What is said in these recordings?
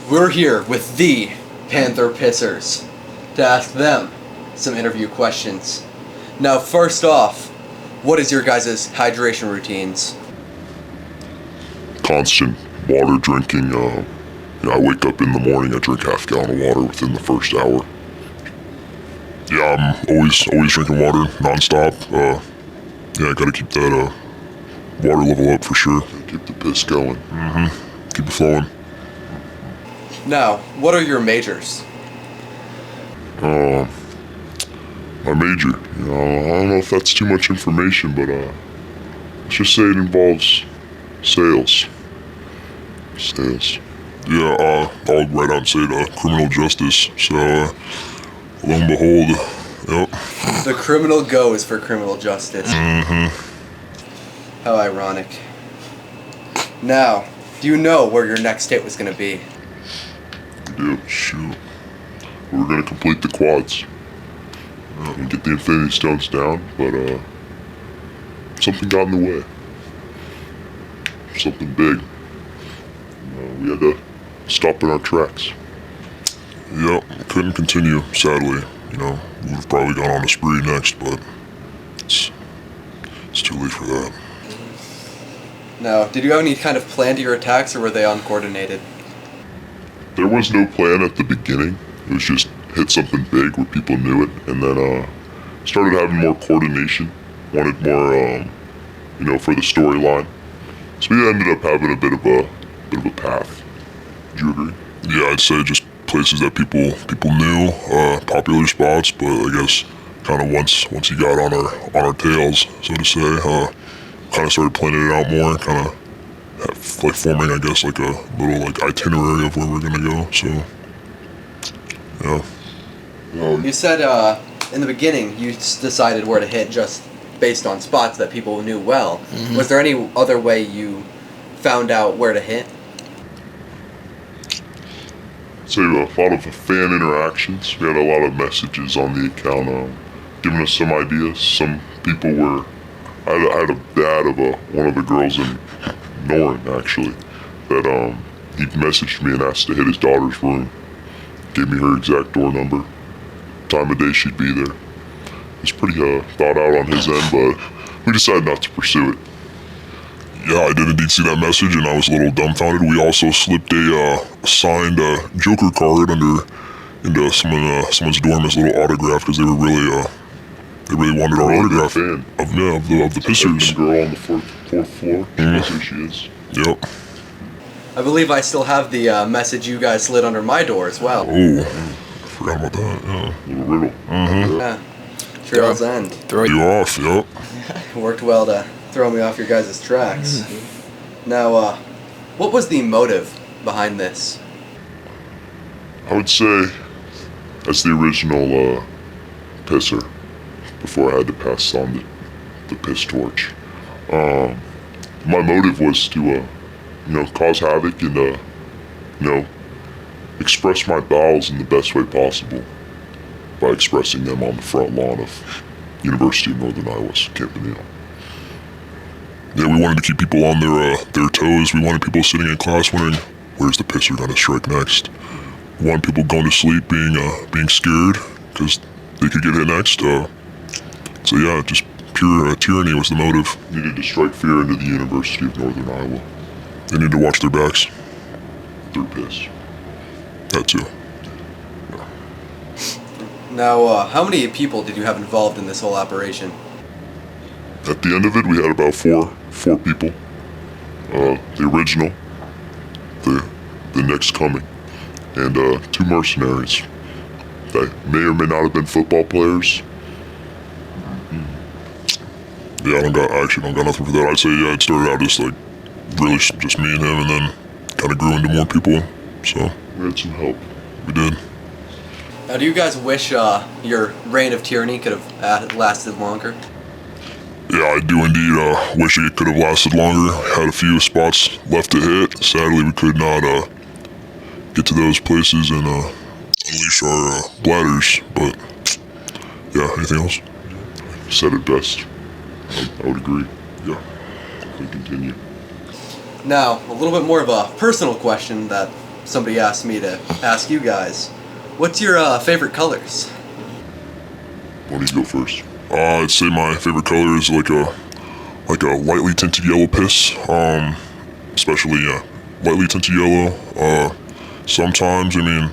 We're here with the Panther Pissers to ask them some interview questions. Now, first off, what is your guys' hydration routines? Constant water drinking. I wake up in the morning, I drink half a gallon of water within the first hour. Yeah, I'm always drinking water, nonstop. I gotta keep that water level up for sure. Keep the piss going. Keep it flowing. Now, what are your majors? My major. I don't know if that's too much information, but let's just say it involves sales. Yeah, I'll write out and say criminal justice. So, lo and behold, yep. The criminal goes for criminal justice. How ironic. Now, do you know where your next hit was going to be? We do. Shoot. We're gonna complete the quads and get the Infinity Stones down, but something got in the way. Something big. We had to stop in our tracks. Yep, couldn't continue, sadly. We would have probably gone on a spree next, but it's too late for that. Now, did you have any kind of plan to your attacks, or were they uncoordinated? There was no plan at the beginning. It was just hit something big where people knew it, and then started having more coordination. Wanted more, for the storyline. So we ended up having a bit of a path. Would you agree? Yeah, I'd say just places that people knew, popular spots. But I guess kind of once you got on our tails, so to say, kind of started planning it out more. Kind of forming, I guess, like a little itinerary of where we're gonna go. So yeah. You said in the beginning you decided where to hit just based on spots that people knew well. Was there any other way you found out where to hit? I'd say a lot of fan interactions. We had a lot of messages on the account giving us some ideas. Some people were... I had a dad of one of the girls in Norton, actually, that he messaged me and asked to hit his daughter's room. Gave me her exact door number, time of day she'd be there. It's pretty thought out on his end, but we decided not to pursue it. Yeah, I did indeed see that message, and I was a little dumbfounded. We also slipped a signed Joker card into someone's dorm as a little autograph because they really wanted our autograph of the Pissers. The girl on the fourth floor. That's who she is. Yep. I believe I still have the message you guys slid under my door as well. Oh, I forgot about that. Yeah, little riddle. Yeah. Trail's End. Throw you off. Yep. Worked well to throw me off your guys' tracks. Now, what was the motive behind this? I would say, as the original pisser, before I had to pass on the piss torch, my motive was to, cause havoc and, express my bowels in the best way possible by expressing them on the front lawn of University of Northern Iowa's Campanile. Yeah, we wanted to keep people on their toes. We wanted people sitting in class wondering, where's the pisser gonna strike next? We wanted people going to sleep being scared because they could get hit next. So yeah, just pure tyranny was the motive. Needed to strike fear into the University of Northern Iowa. They need to watch their backs. Their piss. That too. Yeah. Now, how many people did you have involved in this whole operation? At the end of it, we had about four people. The original, the next coming, and 2 mercenaries. They may or may not have been football players. Yeah, I actually don't got nothing for that. I'd say, it started out just really just me and him, and then kind of grew into more people, so. We had some help. We did. Now, do you guys wish your reign of tyranny could have lasted longer? Yeah, I do indeed wish it could have lasted longer. Had a few spots left to hit. Sadly, we could not get to those places and unleash our bladders, but yeah, anything else? Said it best. I would agree. Yeah. We continue. Now, a little bit more of a personal question that somebody asked me to ask you guys, what's your favorite colors? Why don't you go first? I'd say my favorite color is like a lightly tinted yellow piss. Especially lightly tinted yellow. Sometimes, I mean,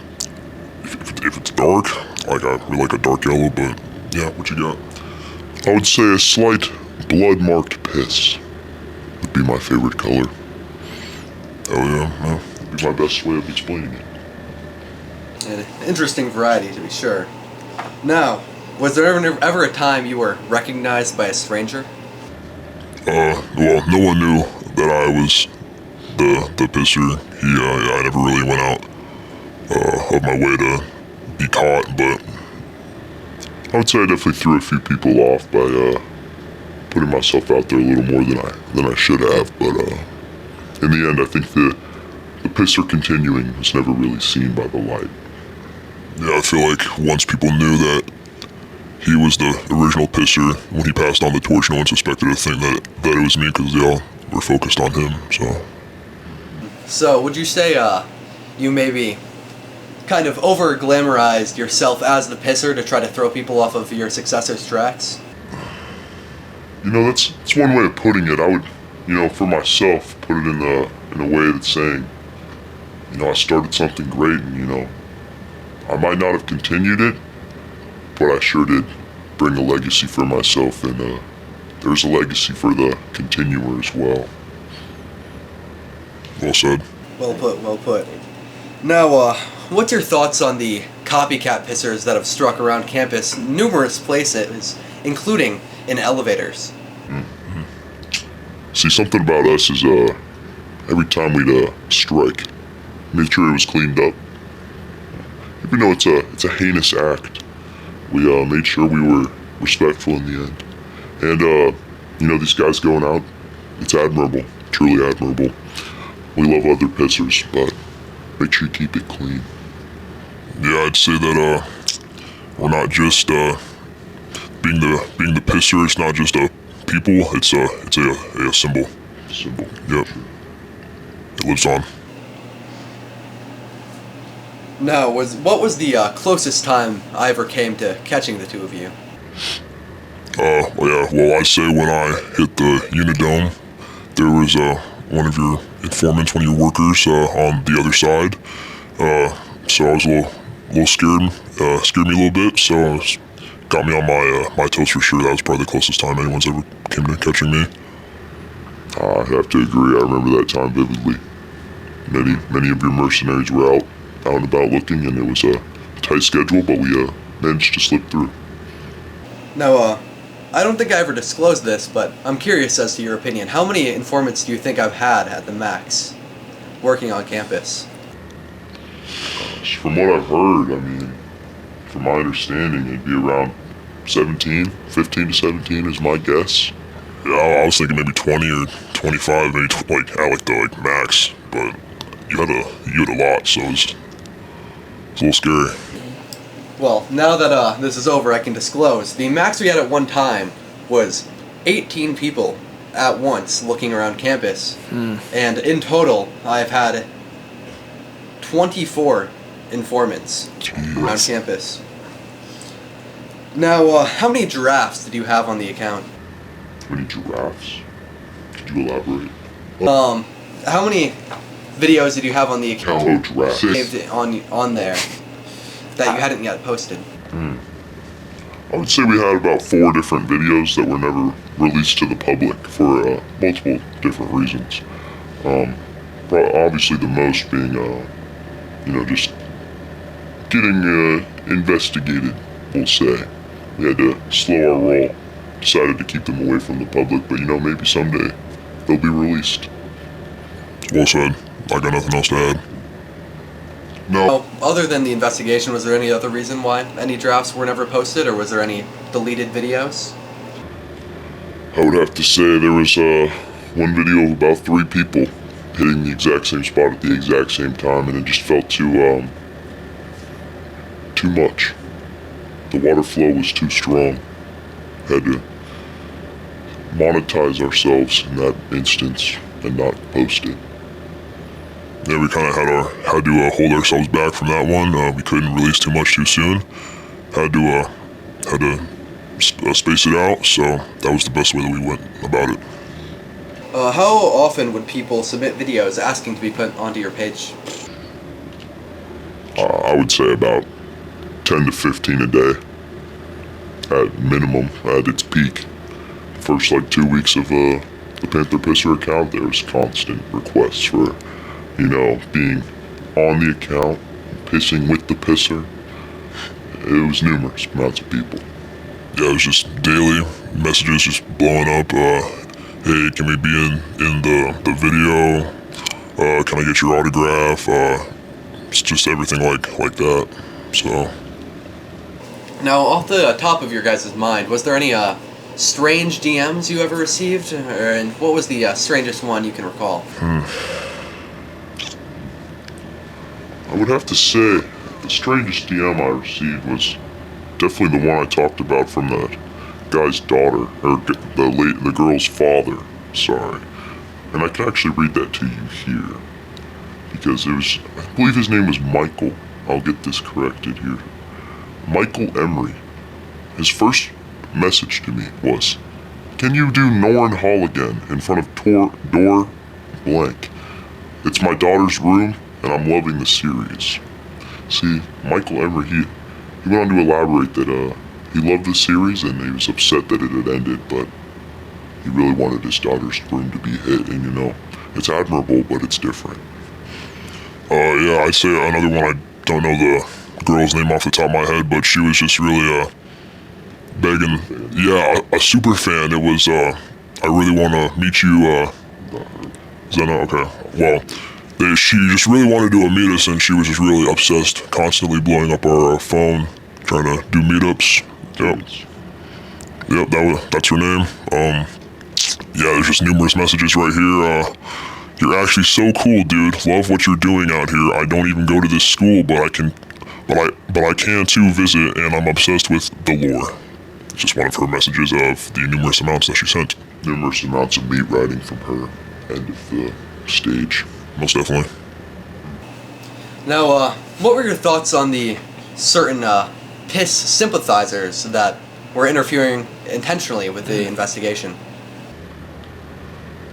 if it's dark, like I really like a dark yellow. But yeah, what you got? I would say a slight blood-marked piss would be my favorite color. Oh yeah, Would be my best way of explaining it. An interesting variety, to be sure. Now, was there ever a time you were recognized by a stranger? Well, no one knew that I was the pisser. I never really went out of my way to be caught, but I would say I definitely threw a few people off by putting myself out there a little more than I should have. But in the end, I think the pisser continuing was never really seen by the light. yeah, I feel like once people knew that he was the original pisser, when he passed on the torch, no one suspected a thing that it was me because they all were focused on him. So, would you say you maybe kind of over-glamorized yourself as the pisser to try to throw people off of your successor's tracks? That's one way of putting it. I would, for myself, put it in a way that's saying, I started something great, and I might not have continued it, but I sure did bring a legacy for myself, and there's a legacy for the continuer as well. Well said. Well put, well put. Now, what's your thoughts on the copycat pissers that have struck around campus numerous places, including in elevators? See, something about us is every time we'd strike, made sure it was cleaned up. Even though it's a heinous act, we made sure we were respectful in the end. And these guys going out, it's admirable, truly admirable. We love other pissers, but make sure you keep it clean. Yeah, I'd say that we're not just being the pisser. It's not just a people. It's a symbol. Symbol. Yep. It lives on. Now, what was the closest time I ever came to catching the two of you? Well, I'd say when I hit the Unidome, there was one of your informants, one of your workers on the other side. So I was a little scared. Scared me a little bit. So it got me on my toes for sure. That was probably the closest time anyone's ever came to catching me. I have to agree. I remember that time vividly. Many of your mercenaries were out and about looking, and it was a tight schedule, but we managed to slip through. Now, I don't think I ever disclosed this, but I'm curious as to your opinion. How many informants do you think I've had at the max, working on campus? Gosh, from what I've heard, from my understanding, it'd be around 15 to 17 is my guess. Yeah, I was thinking maybe 20 or 25, maybe at the max. But you had a lot, so it's a little scary. Well, now that this is over, I can disclose. The max we had at one time was 18 people at once looking around campus. And in total, I've had 24 informants around campus. Now, how many giraffes did you have on the account? How many giraffes? Could you elaborate? How many videos did you have on the account Oh, giraffes. saved on there that you hadn't yet posted? I would say we had about 4 different videos that were never released to the public for multiple different reasons. Obviously the most being, just getting investigated, we'll say. We had to slow our roll. Decided to keep them away from the public, but maybe someday they'll be released. Well said. I got nothing else to add. No, Other than the investigation, was there any other reason why any drafts were never posted, or was there any deleted videos? I would have to say there was one video of about 3 people hitting the exact same spot at the exact same time, and it just felt too much. The water flow was too strong. Had to monetize ourselves in that instance and not post it. yeah, we kind of had to hold ourselves back from that one. We couldn't release too much too soon. Had to space it out. So that was the best way that we went about it. How often would people submit videos asking to be put onto your page? I would say about 10 to 15 a day, at minimum, at its peak. First 2 weeks of the Panther Pisser account, there was constant requests for, being on the account, pissing with the pisser. It was numerous amounts of people. Yeah, it was just daily messages just blowing up. Hey, can we be in the video? Can I get your autograph? It's just everything like that. So. Now, off the top of your guys' mind, was there any strange DMs you ever received? And what was the strangest one you can recall? I would have to say the strangest DM I received was definitely the one I talked about from the guy's daughter, or the girl's father, sorry. And I can actually read that to you here, because I believe his name was Michael. I'll get this corrected here. Michael Emery. His first message to me was, "Can you do Norrin Hall again in front of door blank? It's my daughter's room, and I'm loving the series." See, Michael Emery, he went on to elaborate that he loved the series and he was upset that it had ended, but he really wanted his daughter's room to be hit, and it's admirable, but it's different. Yeah, I'd say another one, I don't know the girl's name off the top of my head, but she was just really begging. Yeah, a super fan. It was, I really want to meet you. Is that not okay? Well, she just really wanted to meet us, and she was just really obsessed, constantly blowing up our phone, trying to do meetups. Yep, that's her name. Yeah, there's just numerous messages right here. You're actually so cool, dude. Love what you're doing out here. I don't even go to this school, but I can too visit, and I'm obsessed with the lore. It's just one of her messages of the numerous amounts that she sent. Numerous amounts of meat riding from her end of the stage. Most definitely. Now, what were your thoughts on the certain piss sympathizers that were interfering intentionally with the investigation?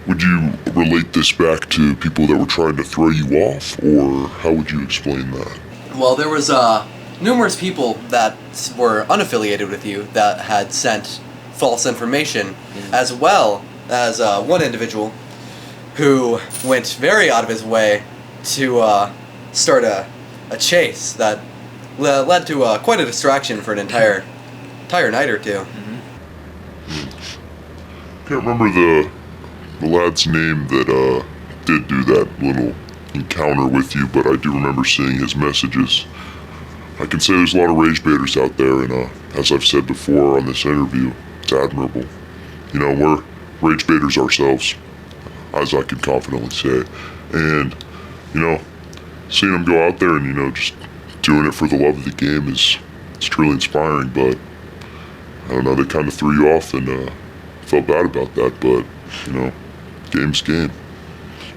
Would you relate this back to people that were trying to throw you off, or how would you explain that? Well, there was numerous people that were unaffiliated with you that had sent false information, as well as one individual who went very out of his way to start a chase that led to quite a distraction for an entire night or two. Can't remember the lad's name that did do that little encounter with you, but I do remember seeing his messages. I can say there's a lot of rage baiters out there, and as I've said before on this interview, it's admirable. We're rage baiters ourselves, as I can confidently say. And, seeing them go out there and, just doing it for the love of the game it's truly inspiring, but I don't know, they kind of threw you off, and felt bad about that, but, game's game.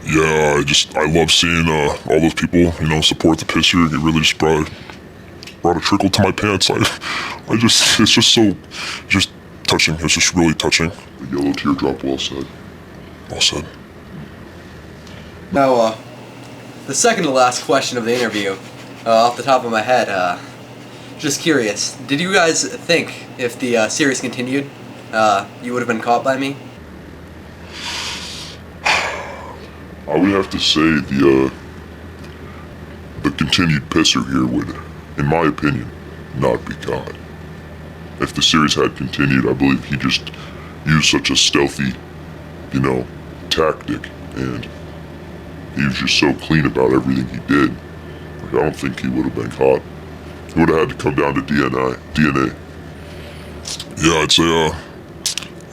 Yeah, I love seeing all those people, support the pisser. It really just brought a trickle to my pants. It's just so touching. It's just really touching. The yellow teardrop, well said. Well said. Now, the second to last question of the interview, off the top of my head, just curious, did you guys think if the series continued, you would have been caught by me? I would have to say the continued pisser here would, in my opinion, not be caught. If the series had continued, I believe he just used such a stealthy, tactic, and he was just so clean about everything he did. I don't think he would have been caught. It would have had to come down to DNA. Yeah, I'd say,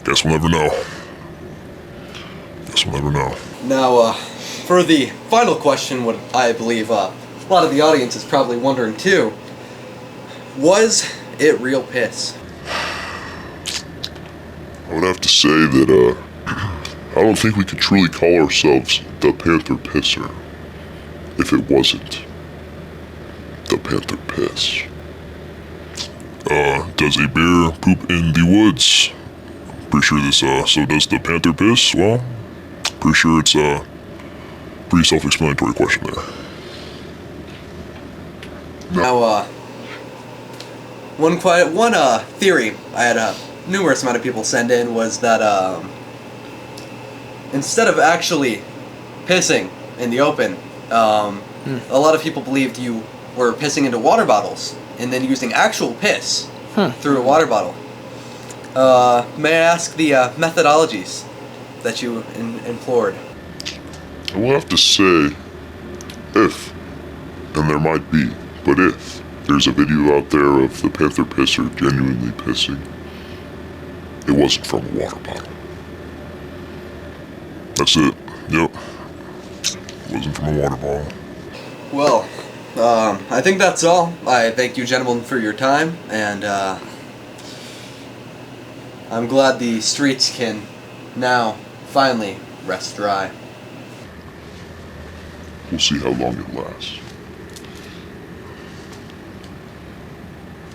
guess we'll never know. Now, for the final question, what I believe a lot of the audience is probably wondering too, was it real piss? I would have to say that I don't think we could truly call ourselves the Panther Pisser. if it wasn't the Panther piss. Does a bear poop in the woods? Pretty sure this, so does the Panther piss? Well, pretty sure it's a pretty self-explanatory question there. Now, one theory I had a numerous amount of people send in was that instead of actually pissing in the open, a lot of people believed you were pissing into water bottles and then using actual piss through a water bottle. May I ask the methodologies that you implored? I will have to say, if, and there might be, but if there's a video out there of the Panther pisser genuinely pissing, it wasn't from a water bottle. That's it. Yep. Wasn't from a water bottle. Well, I think that's all. I thank you gentlemen for your time, and I'm glad the streets can now finally rest dry. We'll see how long it lasts.